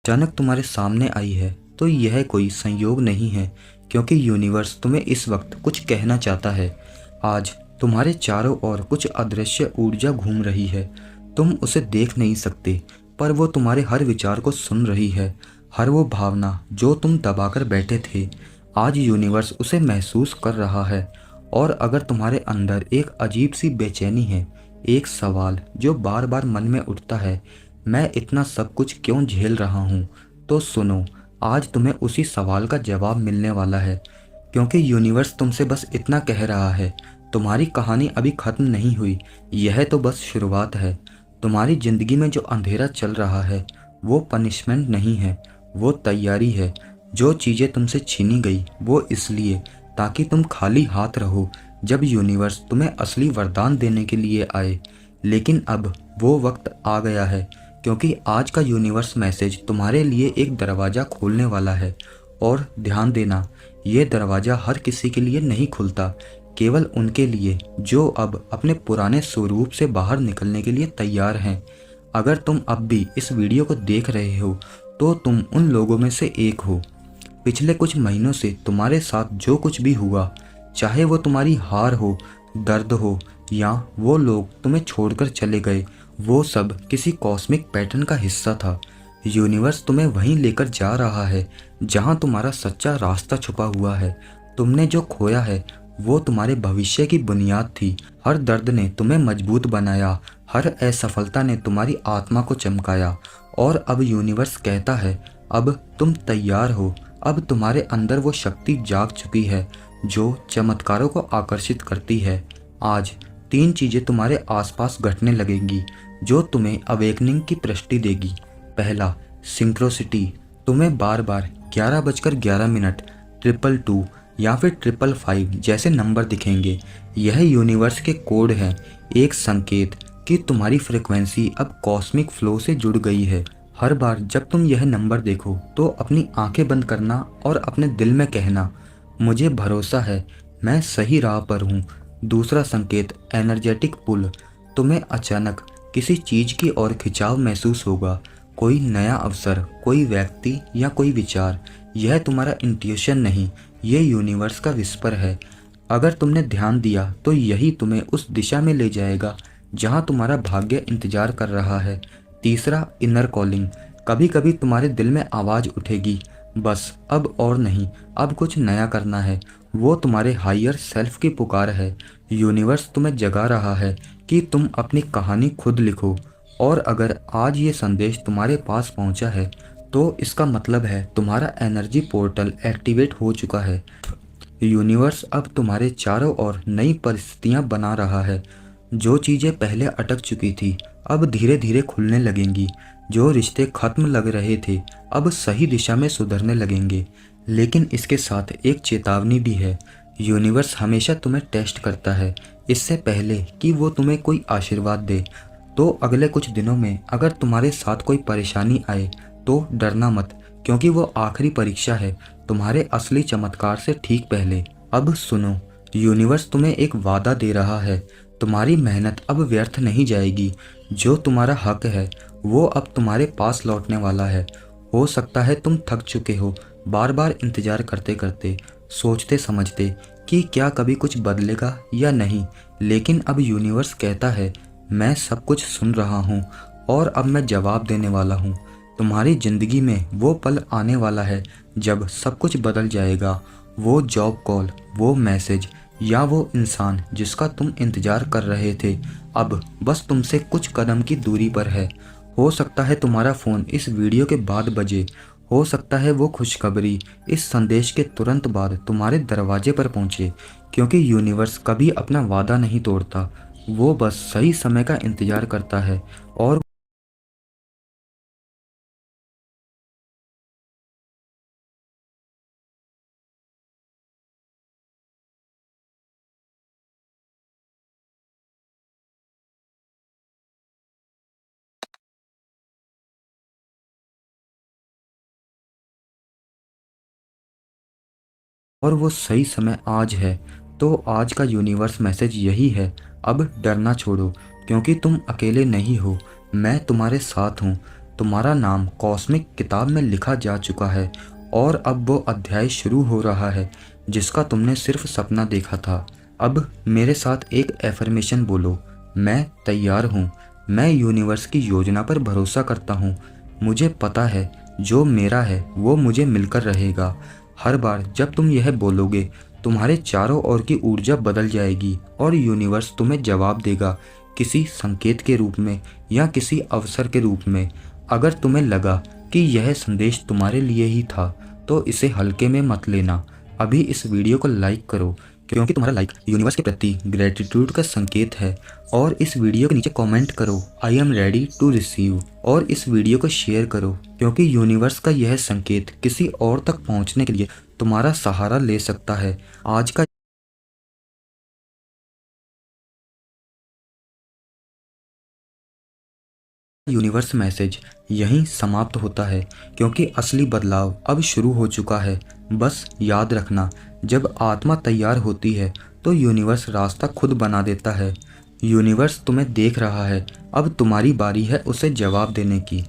अचानक तुम्हारे सामने आई है तो यह कोई संयोग नहीं है, क्योंकि यूनिवर्स तुम्हें इस वक्त कुछ कहना चाहता है। आज तुम्हारे चारों ओर कुछ अदृश्य ऊर्जा घूम रही है। तुम उसे देख नहीं सकते, पर वो तुम्हारे हर विचार को सुन रही है। हर वो भावना जो तुम दबाकर बैठे थे, आज यूनिवर्स उसे महसूस कर रहा है। और अगर तुम्हारे अंदर एक अजीब सी बेचैनी है, एक सवाल जो बार बार मन में उठता है, मैं इतना सब कुछ क्यों झेल रहा हूँ, तो सुनो, आज तुम्हें उसी सवाल का जवाब मिलने वाला है। क्योंकि यूनिवर्स तुमसे बस इतना कह रहा है, तुम्हारी कहानी अभी खत्म नहीं हुई, यह तो बस शुरुआत है। तुम्हारी जिंदगी में जो अंधेरा चल रहा है वो पनिशमेंट नहीं है, वो तैयारी है। जो चीज़ें तुमसे छीनी गई वो इसलिए ताकि तुम खाली हाथ रहो जब यूनिवर्स तुम्हें असली वरदान देने के लिए आए। लेकिन अब वो वक्त आ गया है, क्योंकि आज का यूनिवर्स मैसेज तुम्हारे लिए एक दरवाज़ा खोलने वाला है। और ध्यान देना, ये दरवाज़ा हर किसी के लिए नहीं खुलता, केवल उनके लिए जो अब अपने पुराने स्वरूप से बाहर निकलने के लिए तैयार हैं। अगर तुम अब भी इस वीडियो को देख रहे हो तो तुम उन लोगों में से एक हो। पिछले कुछ महीनों से तुम्हारे साथ जो कुछ भी हुआ, चाहे वो तुम्हारी हार हो, दर्द हो, या वो लोग तुम्हें छोड़कर चले गए, वो सब किसी कॉस्मिक पैटर्न का हिस्सा था। यूनिवर्स तुम्हें वहीं लेकर जा रहा है जहां तुम्हारा सच्चा रास्ता छुपा हुआ है। तुमने जो खोया है वो तुम्हारे भविष्य की बुनियाद थी। हर दर्द ने तुम्हें मजबूत बनाया, हर असफलता ने तुम्हारी आत्मा को चमकाया। और अब यूनिवर्स कहता है, अब तुम तैयार हो। अब तुम्हारे अंदर वो शक्ति जाग चुकी है जो चमत्कारों को आकर्षित करती है। आज 3 चीज़ें तुम्हारे आसपास घटने लगेंगी जो तुम्हें अवेकनिंग की पुष्टि देगी। पहला, सिंक्रोसिटी। तुम्हें बार बार 11:11, 222 या फिर 555 जैसे नंबर दिखेंगे। यह यूनिवर्स के कोड हैं, एक संकेत कि तुम्हारी फ्रिक्वेंसी अब कॉस्मिक फ्लो से जुड़ गई है। हर बार जब तुम यह नंबर देखो तो अपनी आंखें बंद करना और अपने दिल में कहना, मुझे भरोसा है, मैं सही राह पर हूँ। दूसरा संकेत, एनर्जेटिक पुल। तुम्हें अचानक किसी चीज़ की ओर खिंचाव महसूस होगा, कोई नया अवसर, कोई व्यक्ति या कोई विचार। यह तुम्हारा इंट्यूशन नहीं, यह यूनिवर्स का विस्पर है। अगर तुमने ध्यान दिया तो यही तुम्हें उस दिशा में ले जाएगा जहां तुम्हारा भाग्य इंतजार कर रहा है। तीसरा, इनर कॉलिंग। कभी कभी तुम्हारे दिल में आवाज़ उठेगी, बस अब और नहीं, अब कुछ नया करना है। वो तुम्हारे हायर सेल्फ की पुकार है। यूनिवर्स तुम्हें जगा रहा है कि तुम अपनी कहानी खुद लिखो। और अगर आज ये संदेश तुम्हारे पास पहुंचा है तो इसका मतलब है तुम्हारा एनर्जी पोर्टल एक्टिवेट हो चुका है। यूनिवर्स अब तुम्हारे चारों ओर नई परिस्थितियां बना रहा है। जो चीज़ें पहले अटक चुकी थी अब धीरे धीरे खुलने लगेंगी। जो रिश्ते खत्म लग रहे थे अब सही दिशा में सुधरने लगेंगे। लेकिन इसके साथ एक चेतावनी भी है। यूनिवर्स हमेशा तुम्हें टेस्ट करता है, इससे पहले कि वो तुम्हें कोई आशीर्वाद दे। तो अगले कुछ दिनों में अगर तुम्हारे साथ कोई परेशानी आए तो डरना मत, क्योंकि वो आखिरी परीक्षा है तुम्हारे असली चमत्कार से ठीक पहले। अब सुनो, यूनिवर्स तुम्हें एक वादा दे रहा है, तुम्हारी मेहनत अब व्यर्थ नहीं जाएगी। जो तुम्हारा हक है वो अब तुम्हारे पास लौटने वाला है। हो सकता है तुम थक चुके हो, बार बार इंतजार करते करते, सोचते समझते कि क्या कभी कुछ बदलेगा या नहीं। लेकिन अब यूनिवर्स कहता है, मैं सब कुछ सुन रहा हूँ और अब मैं जवाब देने वाला हूँ। तुम्हारी ज़िंदगी में वो पल आने वाला है जब सब कुछ बदल जाएगा। वो जॉब कॉल, वो मैसेज या वो इंसान जिसका तुम इंतज़ार कर रहे थे अब बस तुमसे कुछ कदम की दूरी पर है। हो सकता है तुम्हारा फ़ोन इस वीडियो के बाद बजे, हो सकता है वो खुशखबरी इस संदेश के तुरंत बाद तुम्हारे दरवाजे पर पहुँचे। क्योंकि यूनिवर्स कभी अपना वादा नहीं तोड़ता, वो बस सही समय का इंतज़ार करता है। और वो सही समय आज है। तो आज का यूनिवर्स मैसेज यही है, अब डरना छोड़ो, क्योंकि तुम अकेले नहीं हो, मैं तुम्हारे साथ हूँ। तुम्हारा नाम कॉस्मिक किताब में लिखा जा चुका है और अब वो अध्याय शुरू हो रहा है जिसका तुमने सिर्फ सपना देखा था। अब मेरे साथ एक एफर्मेशन बोलो, मैं तैयार हूँ। मैं यूनिवर्स की योजना पर भरोसा करता हूँ। मुझे पता है जो मेरा है वो मुझे मिलकर रहेगा। हर बार जब तुम यह बोलोगे तुम्हारे चारों ओर की ऊर्जा बदल जाएगी और यूनिवर्स तुम्हें जवाब देगा, किसी संकेत के रूप में या किसी अवसर के रूप में। अगर तुम्हें लगा कि यह संदेश तुम्हारे लिए ही था तो इसे हल्के में मत लेना। अभी इस वीडियो को लाइक करो क्योंकि तुम्हारा लाइक यूनिवर्स के प्रति ग्रेटिट्यूड का संकेत है। और इस वीडियो के नीचे कमेंट करो, I am ready to receive. और इस वीडियो को शेयर करो क्योंकि यूनिवर्स का यह संकेत किसी और तक पहुंचने के लिए तुम्हारा सहारा ले सकता है। आज का यूनिवर्स मैसेज यहीं समाप्त होता है क्योंकि असली बदलाव अब शुरू हो चुका है। बस याद रखना, जब आत्मा तैयार होती है तो यूनिवर्स रास्ता खुद बना देता है। यूनिवर्स तुम्हें देख रहा है, अब तुम्हारी बारी है उसे जवाब देने की।